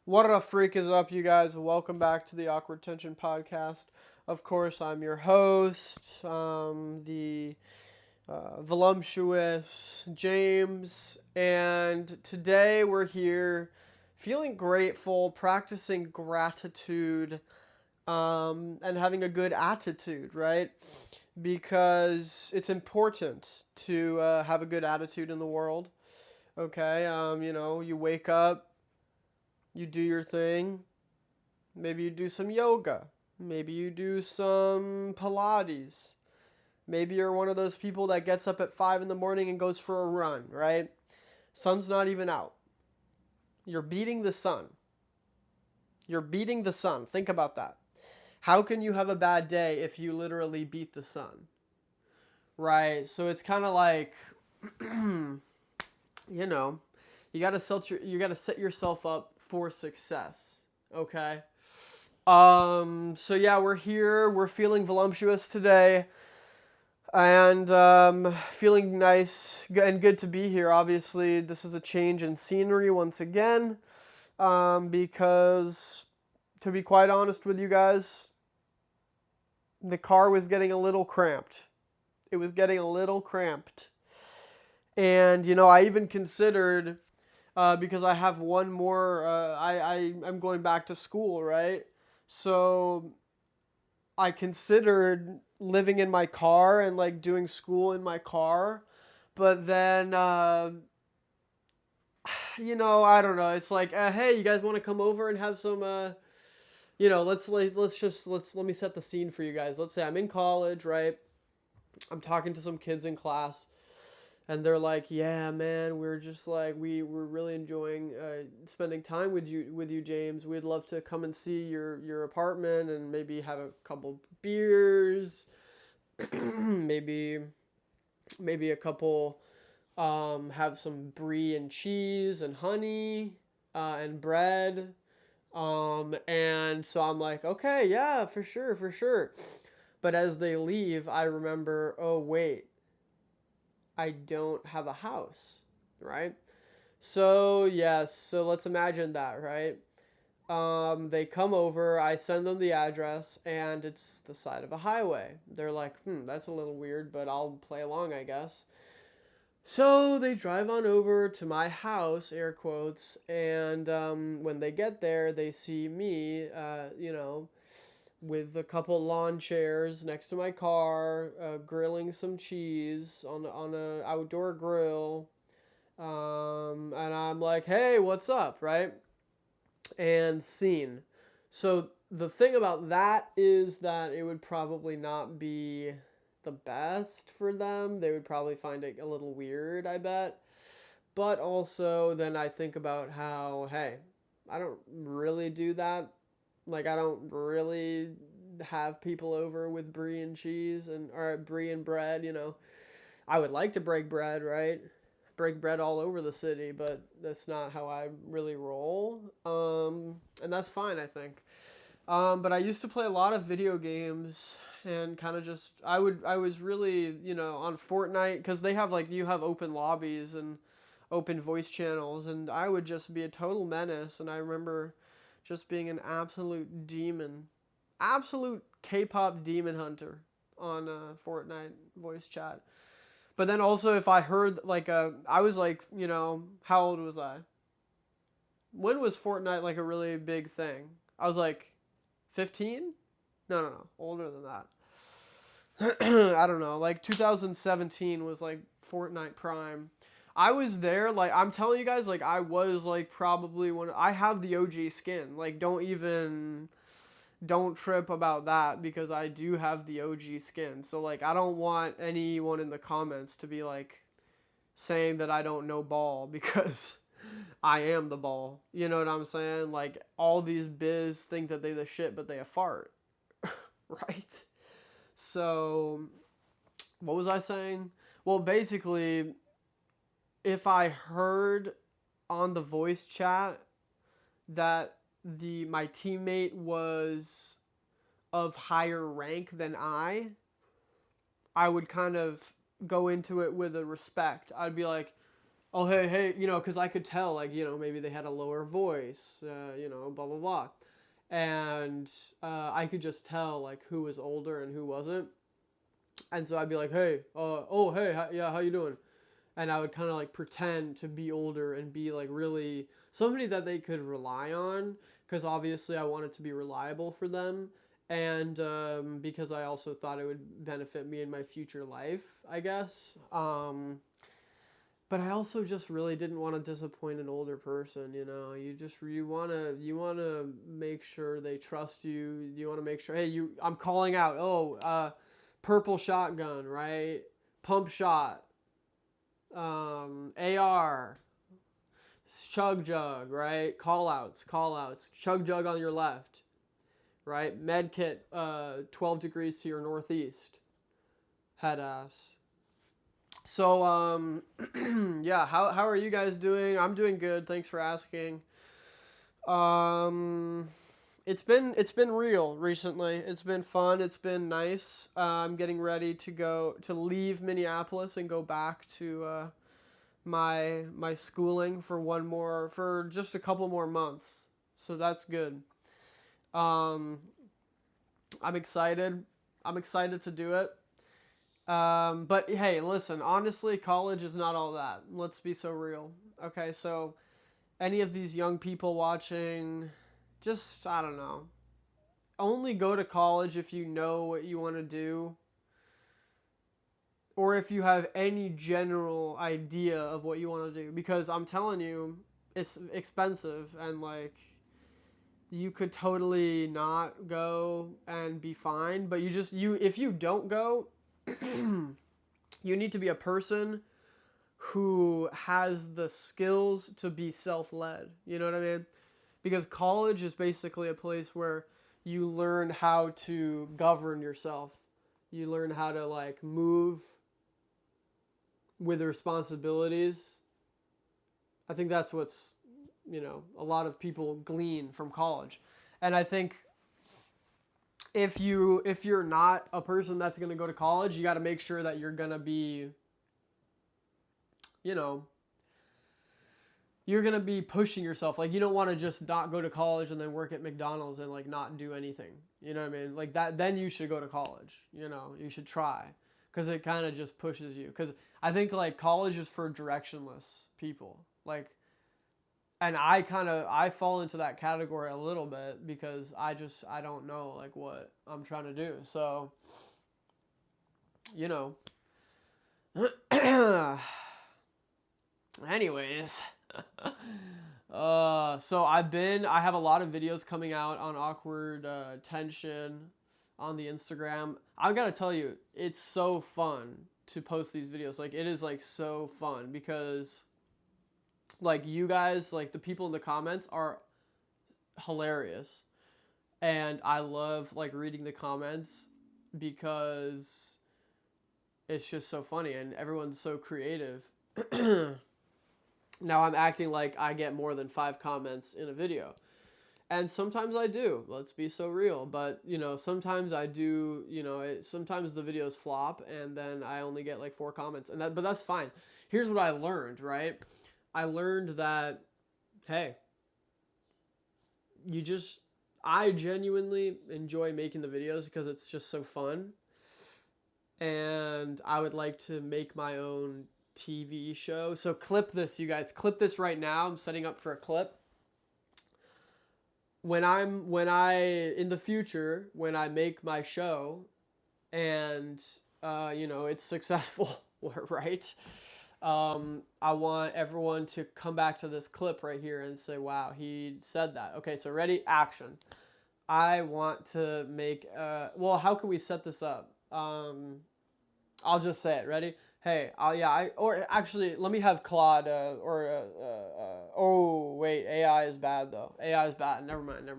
What a freak is up, you guys? Welcome back to the Awkward Tension podcast. Of course, I'm your host, the voluptuous James, and today we're here feeling grateful, practicing gratitude, and having a good attitude, right? Because it's important to have a good attitude in the world. Okay, you wake up, you do your thing. Maybe you do some yoga. Maybe you do some Pilates. Maybe you're one of those people that gets up at 5 in the morning and goes for a run, right? Sun's not even out. You're beating the sun. You're beating the sun. Think about that. How can you have a bad day if you literally beat the sun? Right? So it's kind of like, you know, you gotta set yourself up for success. Okay. So yeah, we're here. We're feeling voluptuous today, and feeling nice and good to be here. Obviously, this is a change in scenery once again, because to be quite honest with you guys, the car was getting a little cramped. It was getting a little cramped, and I even considered. Because I have one more, I'm going back to school, right? So I considered living in my car and like doing school in my car, but then, I don't know. It's like, hey, you guys want to come over and have some, let me set the scene for you guys. Let's say I'm in college, right? I'm talking to some kids in class. And they're like, yeah, man, we're just like, we're really enjoying spending time with you, James. We'd love to come and see your apartment and maybe have a couple beers, maybe a couple, have some brie and cheese and honey, and bread. And so I'm like, okay, yeah, for sure, for sure. But as they leave, I remember, oh, wait. I don't have a house, right? So, yes, so let's imagine that, right? They come over, I send them the address, and it's the side of a highway. They're like, that's a little weird, but I'll play along, I guess. So they drive on over to my house, air quotes, and when they get there, they see me, with a couple lawn chairs next to my car, grilling some cheese on a outdoor grill, and I'm like, hey, what's up, right? And scene. So the thing about that is that it would probably not be the best for them. They would probably find it a little weird, I bet. But also, then I think about how, hey, I don't really do that. Like, I don't really have people over with brie and cheese or brie and bread. I would like to break bread, right? Break bread all over the city, but that's not how I really roll. And that's fine, I think. But I used to play a lot of video games and kind of just I was really, on Fortnite, because they have you have open lobbies and open voice channels, and I would just be a total menace. And I remember just being an absolute K-pop demon hunter on Fortnite voice chat. But then also, if I heard I was how old was I? When was Fortnite like a really big thing? I was like 15? No, older than that. I don't know, like 2017 was like Fortnite Prime. I was there, I'm telling you guys, I was probably I have the OG skin. Don't trip about that, because I do have the OG skin. So I don't want anyone in the comments to be saying that I don't know ball, because I am the ball. You know what I'm saying? All these biz think that they the shit, but they a fart. Right? So what was I saying? Well, basically, if I heard on the voice chat that my teammate was of higher rank than I would kind of go into it with a respect. I'd be like, oh, hey, because I could tell, like, maybe they had a lower voice, blah, blah, blah. And I could just tell, like, who was older and who wasn't. And so I'd be like, hey, oh, hey, yeah, how you doing? And I would kind of like pretend to be older and be like really somebody that they could rely on, because obviously I wanted to be reliable for them, and because I also thought it would benefit me in my future life, I guess. But I also just really didn't want to disappoint an older person. You want to make sure they trust you. You want to make sure, hey, I'm calling out. Oh, purple shotgun, right? Pump shot, AR, chug jug, right? Call outs, chug jug on your left, right? Med kit, 12 degrees to your northeast, head ass. So, yeah, how are you guys doing? I'm doing good. Thanks for asking. Um, it's been real recently. It's been fun. It's been nice. I'm getting ready to leave Minneapolis and go back to my schooling for just a couple more months. So that's good. Um, I'm excited. I'm excited to do it. But hey, listen, honestly, college is not all that. Let's be so real. Okay, so any of these young people watching, just, I don't know. Only go to college if you know what you want to do, or if you have any general idea of what you want to do. Because I'm telling you, it's expensive, and like, you could totally not go and be fine. But if you don't go, you need to be a person who has the skills to be self-led. You know what I mean? Because college is basically a place where you learn how to govern yourself. You learn how to like move with responsibilities. I think that's what's, a lot of people glean from college. And I think if you're not a person that's going to go to college, you got to make sure that you're going to be, you know, you're going to be pushing yourself. Like, you don't want to just not go to college and then work at McDonald's and like not do anything. You know what I mean? Like that, then you should go to college. You should try, because it kind of just pushes you. Because I think like college is for directionless people. Like, and I fall into that category a little bit, because I don't know like what I'm trying to do. So, you know. Anyways, so I have a lot of videos coming out on awkward tension on the Instagram. I gotta tell you, it's so fun to post these videos. Like, it is like so fun, because like you guys, like the people in the comments are hilarious, and I love like reading the comments, because it's just so funny and everyone's so creative. Now I'm acting like I get more than 5 comments in a video. And sometimes I do, let's be so real. But, sometimes I do, sometimes the videos flop and then I only get like 4 comments. But that's fine. Here's what I learned, right? I learned that, hey, I genuinely enjoy making the videos because it's just so fun. And I would like to make my own TV show. So clip this, you guys. Clip this right now. I'm setting up for a clip. When in the future, when I make my show and, it's successful, right? I want everyone to come back to this clip right here and say, wow, he said that. Okay, so ready? Action. I want to make, how can we set this up? I'll just say it. Ready? Hey, or actually, let me have Claude, oh, wait, AI is bad, though. AI is bad. Never mind.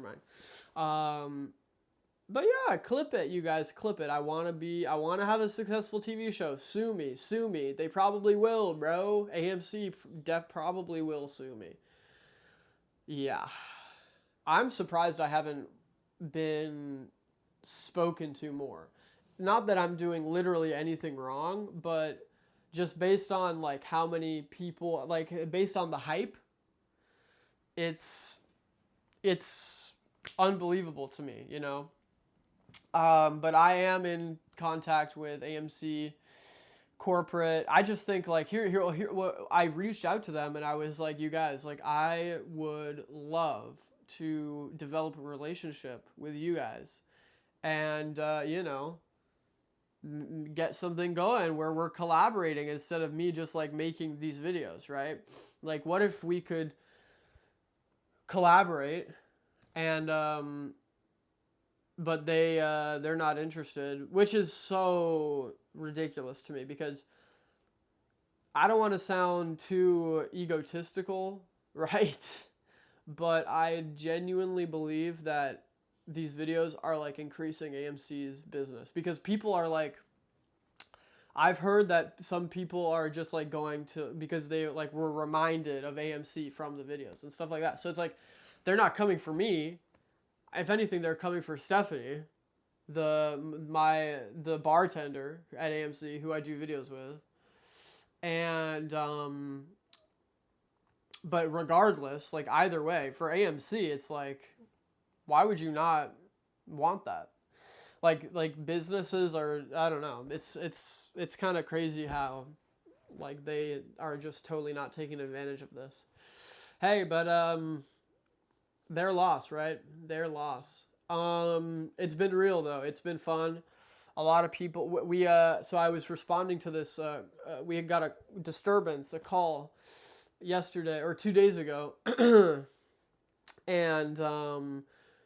But yeah, clip it, you guys, clip it. I want to have a successful TV show. Sue me. They probably will, bro. AMC probably will sue me. Yeah. I'm surprised I haven't been spoken to more. Not that I'm doing literally anything wrong, but just based on like how many people, like based on the hype, it's it's unbelievable to me, you know. But I am in contact with AMC corporate. I just think like here what I reached out to them and I was like, you guys, like I would love to develop a relationship with you guys, and you know, get something going where we're collaborating instead of me just like making these videos, right? Like, what if we could collaborate and but they're not interested, which is so ridiculous to me because I don't want to sound too egotistical, right? But I genuinely believe that these videos are like increasing AMC's business because people are like, I've heard that some people are just like going to, because they like were reminded of AMC from the videos and stuff like that. So it's like they're not coming for me. If anything, they're coming for Stephanie, the bartender at AMC who I do videos with. And but regardless, like either way, for AMC, it's like, why would you not want that? Like businesses are, I don't know. It's kind of crazy how like they are just totally not taking advantage of this. Hey, but their loss, right? Their loss. It's been real though. It's been fun. A lot of people. So I was responding to this. We had got a disturbance, a call yesterday or 2 days ago, and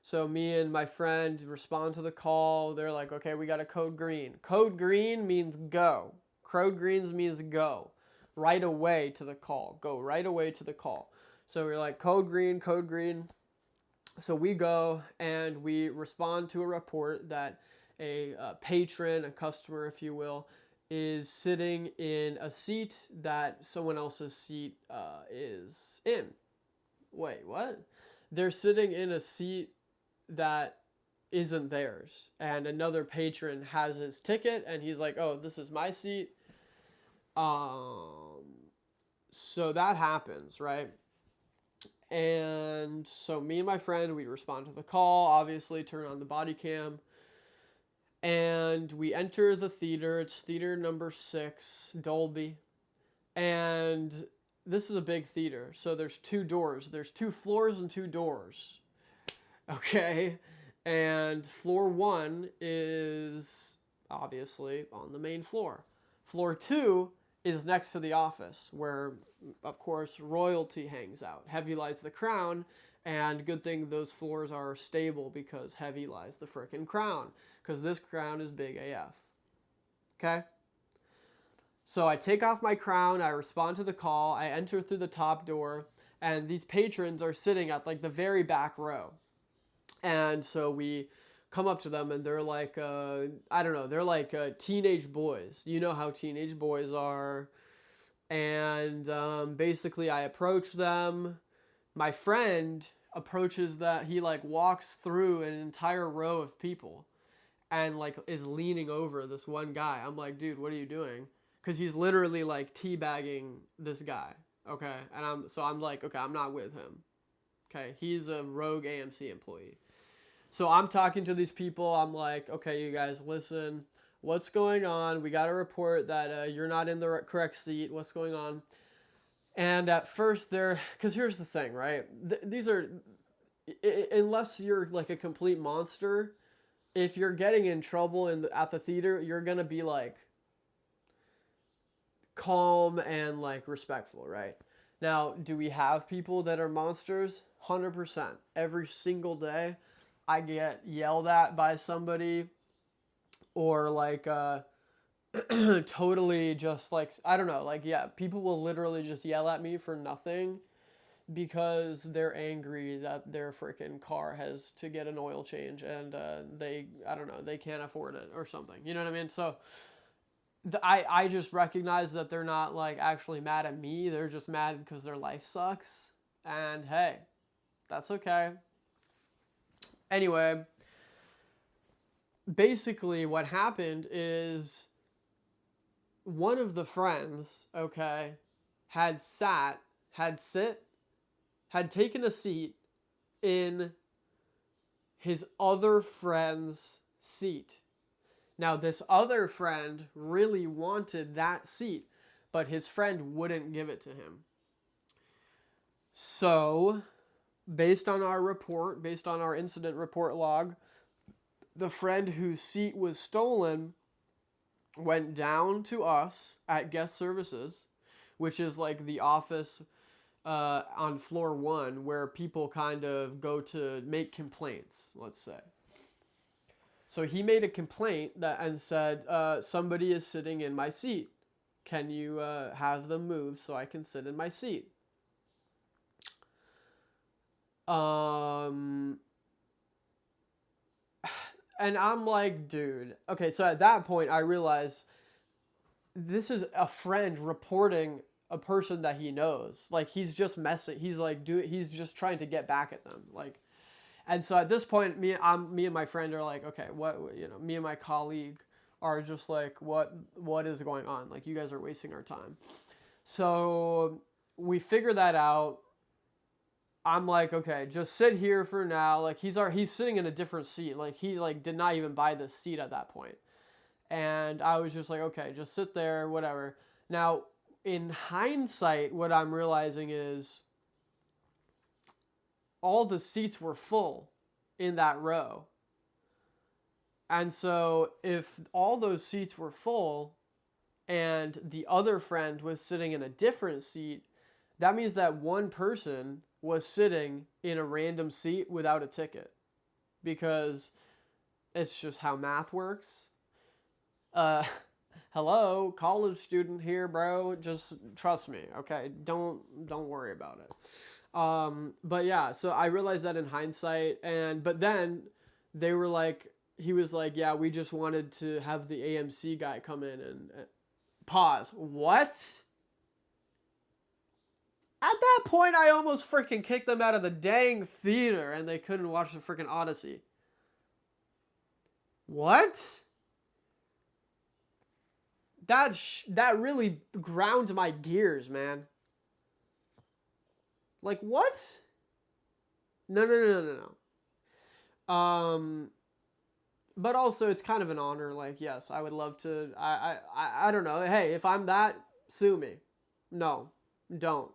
so me and my friend respond to the call. They're like, okay, we got a code green. Code green means go. Code greens means go right away to the call. Go right away to the call. So we're like, code green, code green. So we go and we respond to a report that a patron, a customer, if you will, is sitting in a seat that someone else's seat is in. Wait, what? They're sitting in a seat that isn't theirs, and another patron has his ticket, and he's like, "Oh, this is my seat." So that happens, right? And so me and my friend, we respond to the call, obviously turn on the body cam, and we enter the theater. It's theater number 6, Dolby. And this is a big theater, so there's 2 doors. There's 2 floors and 2 doors. Okay? And floor 1 is obviously on the main floor. Floor 2 is next to the office, where, of course, royalty hangs out. Heavy lies the crown, and good thing those floors are stable because heavy lies the frickin' crown, because this crown is big AF. Okay? So I take off my crown, I respond to the call, I enter through the top door, and these patrons are sitting at like the very back row. And so we come up to them and they're like, I don't know, they're like teenage boys. You know how teenage boys are. And basically I approach them. My friend approaches that, he like walks through an entire row of people and like is leaning over this one guy. I'm like, dude, what are you doing? Because he's literally like teabagging this guy. Okay. And I'm like, okay, I'm not with him. Okay. He's a rogue AMC employee. So I'm talking to these people. I'm like, okay, you guys, listen, what's going on? We got a report that you're not in the correct seat. What's going on? And at first because here's the thing, right? These are, unless you're like a complete monster, if you're getting in trouble at the theater, you're going to be like calm and like respectful, right? Now, do we have people that are monsters? 100%. Every single day. I get yelled at by somebody, or like totally just like, I don't know, like, yeah, people will literally just yell at me for nothing because they're angry that their freaking car has to get an oil change and I don't know, they can't afford it or something, you know what I mean? So I just recognize that they're not like actually mad at me, they're just mad because their life sucks, and hey, that's okay. Anyway, basically what happened is one of the friends, okay, had sat, had sit, had taken a seat in his other friend's seat. Now, this other friend really wanted that seat, but his friend wouldn't give it to him. So, based on our report, based on our incident report log, the friend whose seat was stolen went down to us at guest services, which is like the office on floor 1 where people kind of go to make complaints, let's say. So he made a complaint and said, somebody is sitting in my seat. Can you have them move so I can sit in my seat? And I'm like, dude. Okay, so at that point, I realized this is a friend reporting a person that he knows. Like, he's just messing. He's like, he's just trying to get back at them. Like, and so at this point, me and my friend are like, okay, me and my colleague are just like, what is going on? Like, you guys are wasting our time. So we figure that out. I'm like, okay, just sit here for now. Like, he's sitting in a different seat. Like, he like did not even buy this seat at that point. And I was just like, okay, just sit there, whatever. Now, in hindsight, what I'm realizing is all the seats were full in that row. And so if all those seats were full and the other friend was sitting in a different seat, that means that one person was sitting in a random seat without a ticket, because it's just how math works. Hello, college student here, bro. Just trust me, okay? Don't worry about it. But yeah, so I realized that in hindsight, but then they were like, he was like, yeah, we just wanted to have the AMC guy come in and pause. What? At that point, I almost freaking kicked them out of the dang theater and they couldn't watch the freaking Odyssey. What? That really ground my gears, man. Like, what? No. But also, it's kind of an honor. Like, yes, I would love to. I don't know. Hey, if I'm that, sue me. No, don't.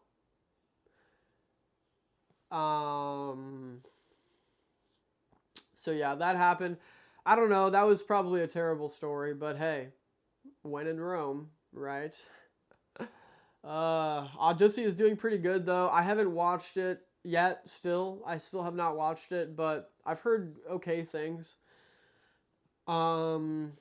So yeah, that happened. I don't know. That was probably a terrible story, but hey, when in Rome, right? Odyssey is doing pretty good though. I haven't watched it yet. I still have not watched it, but I've heard okay things. But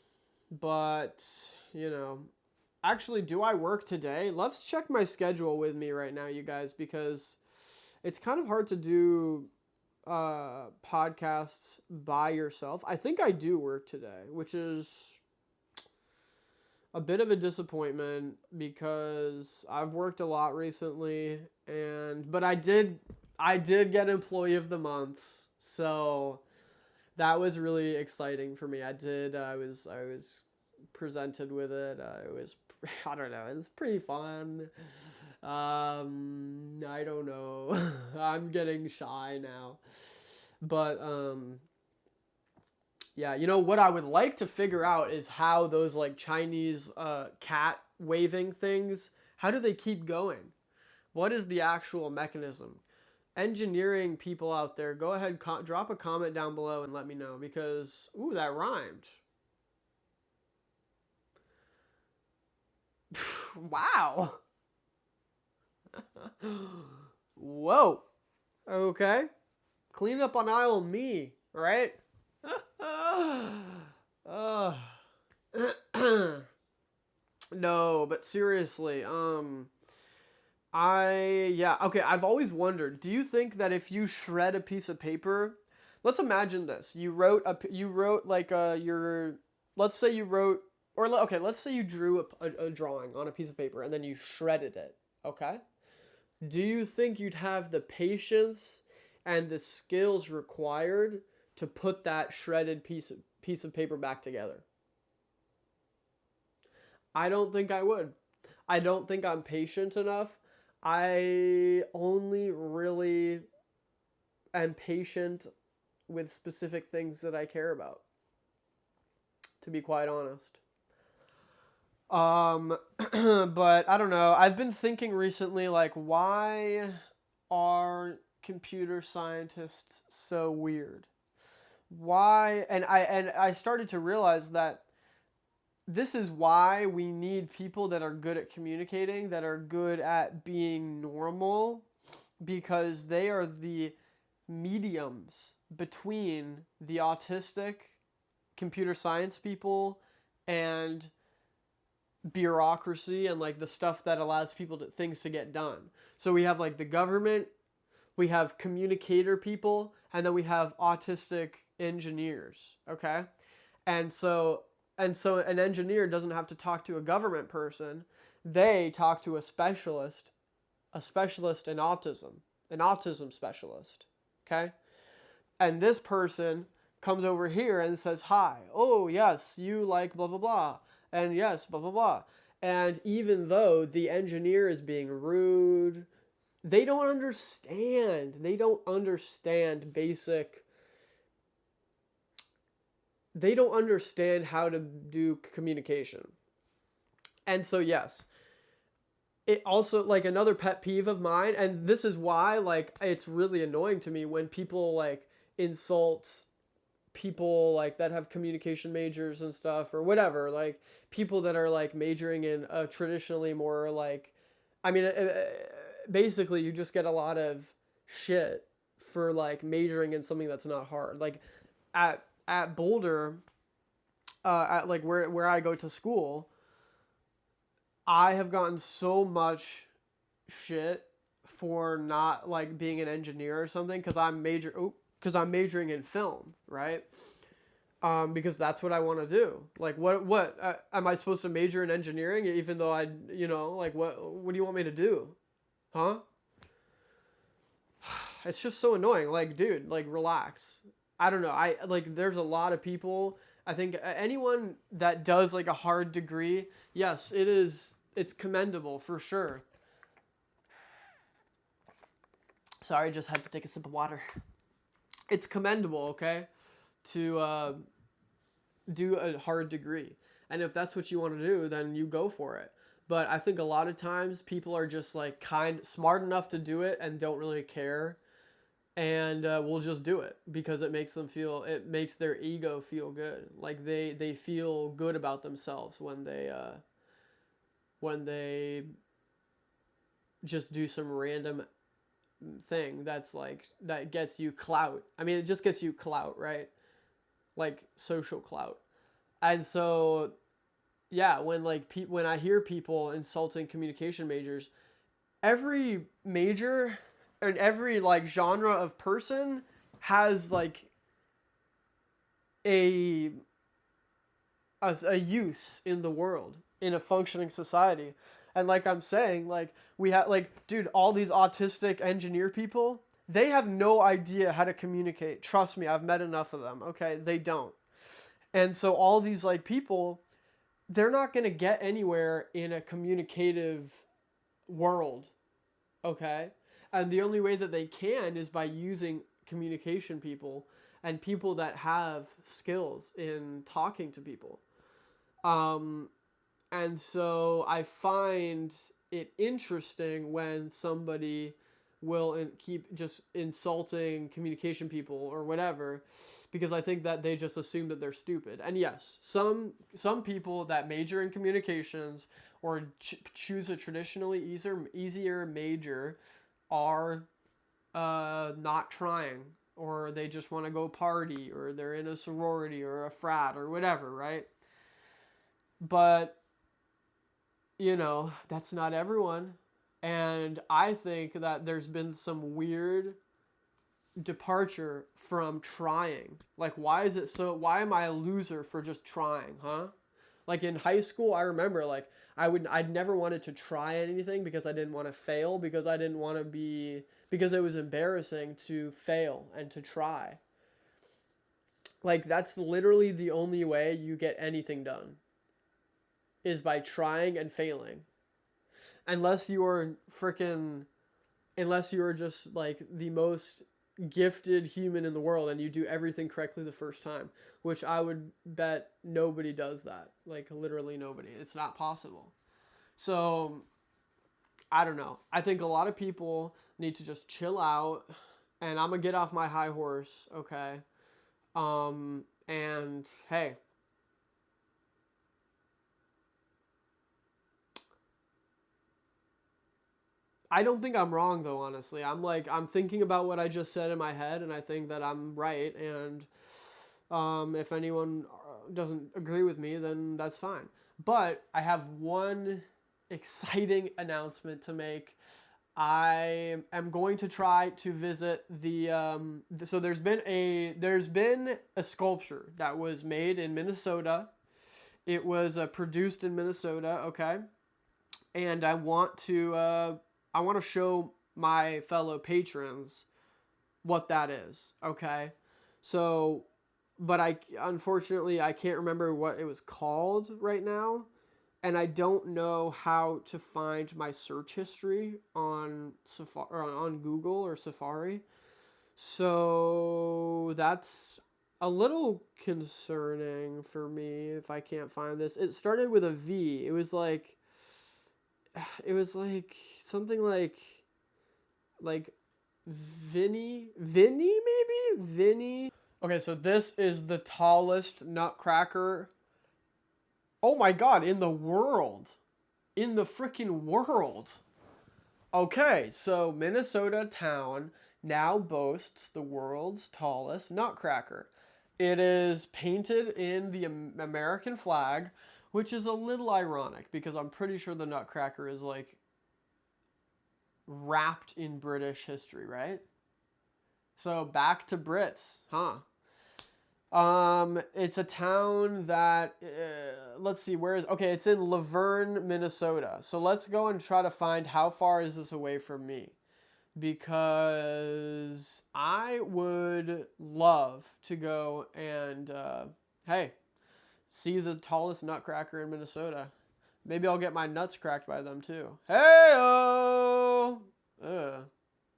actually, do I work today? Let's check my schedule with me right now, you guys, because it's kind of hard to do podcasts by yourself. I think I do work today, which is a bit of a disappointment because I've worked a lot recently, but I did get Employee of the Month, so that was really exciting for me. I was presented with it. I don't know. It was pretty fun. I don't know. I'm getting shy now. But yeah, what I would like to figure out is how those like Chinese cat waving things, how do they keep going? What is the actual mechanism? Engineering people out there, go ahead, drop a comment down below and let me know, because ooh, that rhymed. Wow. Whoa. Okay. Clean up on aisle me, right? No, but seriously, okay, I've always wondered, do you think that if you shred a piece of paper, let's imagine this, let's say you drew a drawing on a piece of paper and then you shredded it, okay? Do you think you'd have the patience and the skills required to put that shredded piece of paper back together? I don't think I would. I don't think I'm patient enough. I only really am patient with specific things that I care about, to be quite honest. Um, but I don't know. I've been thinking recently, like, why are computer scientists so weird? Why? And I started to realize that this is why we need people that are good at communicating, that are good at being normal, because they are the mediums between the autistic computer science people and bureaucracy and like the stuff that allows people to things to get done. So we have like the government, we have communicator people, and then we have autistic engineers, okay? And so an engineer doesn't have to talk to a government person. They talk to a specialist in autism, an autism specialist, okay? And this person comes over here and says, "Hi, oh yes, you like blah blah blah, and yes, blah blah blah." And even though the engineer is being rude, they don't understand. They don't understand basic. They don't understand how to do communication. And so, yes, it also, like, another pet peeve of mine, and this is why, like, it's really annoying to me when people, like, insult people, like, that have communication majors and stuff, or whatever, like, people that are, like, majoring in a traditionally more, like, I mean, basically, you just get a lot of shit for, like, majoring in something that's not hard. Like, at Boulder, at, like, where I go to school, I have gotten so much shit for not, like, being an engineer or something because I'm majoring in film, right? Because that's what I want to do. Like, what am I supposed to major in engineering even though like, what do you want me to do? Huh? It's just so annoying. Like, dude, like, relax. I don't know. There's a lot of people. I think anyone that does, like, a hard degree, yes, it's commendable for sure. Sorry, just had to take a sip of water. It's commendable, okay, to do a hard degree. And if that's what you want to do, then you go for it. But I think a lot of times people are just, like, smart enough to do it and don't really care, and will just do it because it makes their ego feel good. Like, they feel good about themselves when they just do some random thing that's, like, that gets you clout. I mean, it just gets you clout, right? Like, social clout. And so, yeah, when I hear people insulting communication majors, every major and every, like, genre of person has, like, a use in the world, in a functioning society. And like I'm saying, like, we have, like, dude, all these autistic engineer people, they have no idea how to communicate. Trust me, I've met enough of them, okay? They don't. And so all these, like, people, they're not going to get anywhere in a communicative world, okay? And the only way that they can is by using communication people and people that have skills in talking to people. And so I find it interesting when somebody will keep just insulting communication people or whatever, because I think that they just assume that they're stupid. And yes, some people that major in communications or choose a traditionally easier major are not trying, or they just want to go party, or they're in a sorority or a frat or whatever, right? But, that's not everyone. And I think that there's been some weird departure from trying. Like, why am I a loser for just trying, huh? Like, in high school, I remember, like, I'd never wanted to try anything because I didn't want to fail, because it was embarrassing to fail and to try. Like, that's literally the only way you get anything done is by trying and failing. Unless you are freaking, unless you are just like the most gifted human in the world and you do everything correctly the first time, which I would bet nobody does that. Like literally nobody. It's not possible. So I don't know. I think a lot of people need to just chill out, and I'm gonna get off my high horse, okay? And hey, I don't think I'm wrong though, honestly. I'm thinking about what I just said in my head, and I think that I'm right. And if anyone doesn't agree with me, then that's fine. But I have one exciting announcement to make. I am going to try to visit so there's been a sculpture that was made in Minnesota. It was produced in Minnesota, okay? And I want to show my fellow patrons what that is, okay? So, but unfortunately I can't remember what it was called right now, and I don't know how to find my search history on Safari or on Google or Safari. So that's a little concerning for me if I can't find this. It started with a V. It was like something like Vinny maybe? Vinny. Okay, so this is the tallest nutcracker. Oh my god, in the world. In the freaking world. Okay, so Minnesota town now boasts the world's tallest nutcracker. It is painted in the American flag, which is a little ironic because I'm pretty sure the nutcracker is like wrapped in British history, right? So back to Brits, huh? It's a town that, let's see, okay, it's in Laverne, Minnesota. So let's go and try to find how far is this away from me. Because I would love to go and, hey, see the tallest nutcracker in Minnesota. Maybe I'll get my nuts cracked by them too. Hey-oh! Ugh,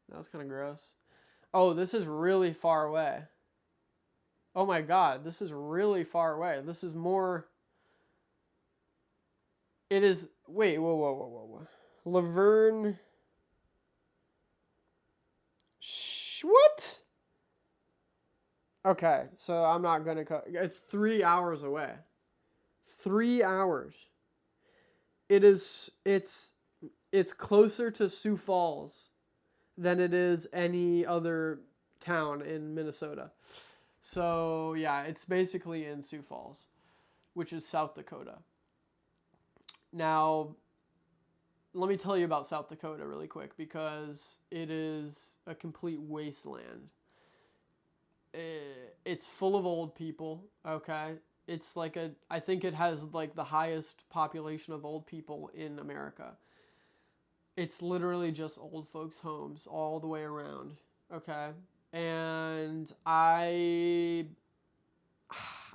that was kind of gross. Oh, this is really far away. Oh my god, this is really far away. This is more... It is... Wait, whoa. Laverne... What? Okay, so I'm not gonna... It's 3 hours away. 3 hours. It's closer to Sioux Falls than it is any other town in Minnesota. So, yeah, it's basically in Sioux Falls, which is South Dakota. Now, let me tell you about South Dakota really quick because it is a complete wasteland. It's full of old people, okay? It's like I think it has like the highest population of old people in America. It's literally just old folks' homes all the way around, okay? And I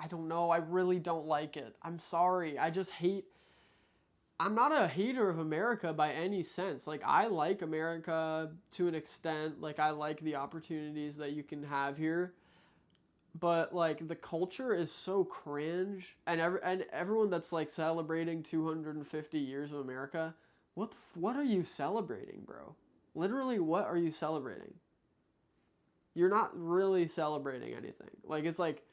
don't know, I really don't like it. I'm sorry. I'm not a hater of America by any sense. Like, I like America to an extent. Like, I like the opportunities that you can have here. But, like, the culture is so cringe. And everyone that's, like, celebrating 250 years of America, what are you celebrating, bro? Literally, what are you celebrating? You're not really celebrating anything. Like, it's like,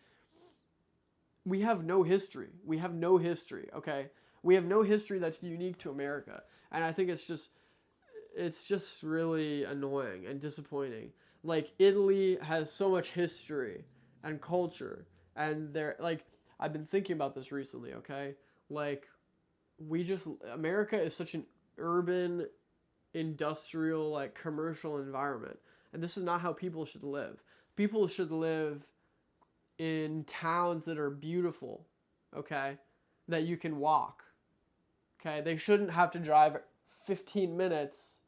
we have no history. We have no history, okay? We have no history that's unique to America. And I think it's just really annoying and disappointing. Like, Italy has so much history and culture. And I've been thinking about this recently, okay? Like, America is such an urban, industrial, like, commercial environment. And this is not how people should live. People should live in towns that are beautiful, okay? That you can walk, okay? They shouldn't have to drive 15 minutes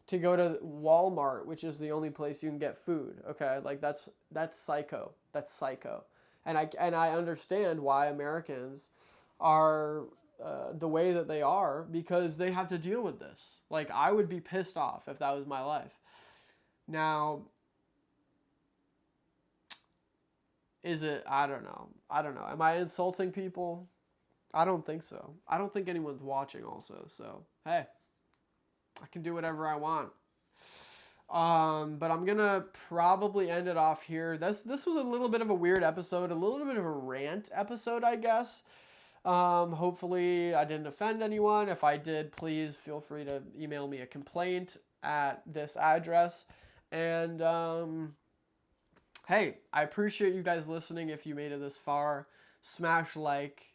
to go to Walmart, which is the only place you can get food, okay? Like, that's psycho. That's psycho. And I understand why Americans are the way that they are because they have to deal with this. Like, I would be pissed off if that was my life. Now, is it? I don't know. Am I insulting people? I don't think so. I don't think anyone's watching also. So, hey, I can do whatever I want. But I'm gonna probably end it off here. This was a little bit of a weird episode, a little bit of a rant episode, I guess. Hopefully I didn't offend anyone. If I did, please feel free to email me a complaint at this address. And hey, I appreciate you guys listening. If you made it this far, smash like,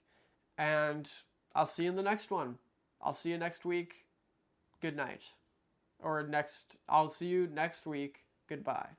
and I'll see you in the next one. I'll see you next week. Good night. I'll see you next week. Goodbye.